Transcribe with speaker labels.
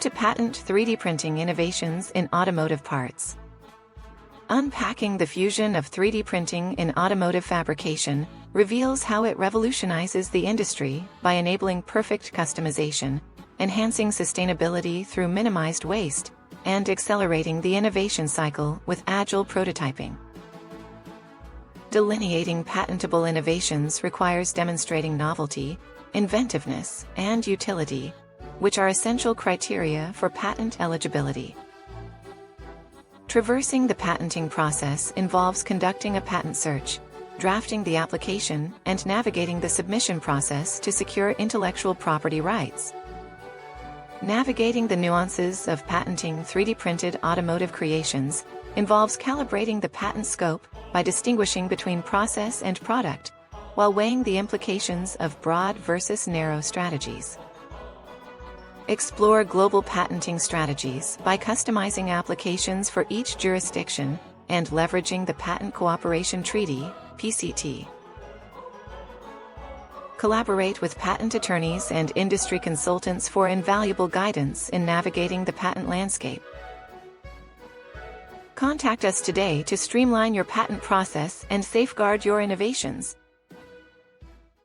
Speaker 1: to patent 3D printing innovations in automotive parts. Unpacking the fusion of 3D printing in automotive fabrication reveals how it revolutionizes the industry by enabling perfect customization, enhancing sustainability through minimized waste, and accelerating the innovation cycle with agile prototyping. Delineating patentable innovations requires demonstrating novelty, inventiveness, and utility, which are essential criteria for patent eligibility. Traversing the patenting process involves conducting a patent search, drafting the application, and navigating the submission process to secure intellectual property rights. Navigating the nuances of patenting 3D printed automotive creations involves calibrating the patent scope by distinguishing between process and product, while weighing the implications of broad versus narrow strategies. Explore global patenting strategies by customizing applications for each jurisdiction and leveraging the Patent Cooperation Treaty, PCT. Collaborate with patent attorneys and industry consultants for invaluable guidance in navigating the patent landscape. Contact us today to streamline your patent process and safeguard your innovations.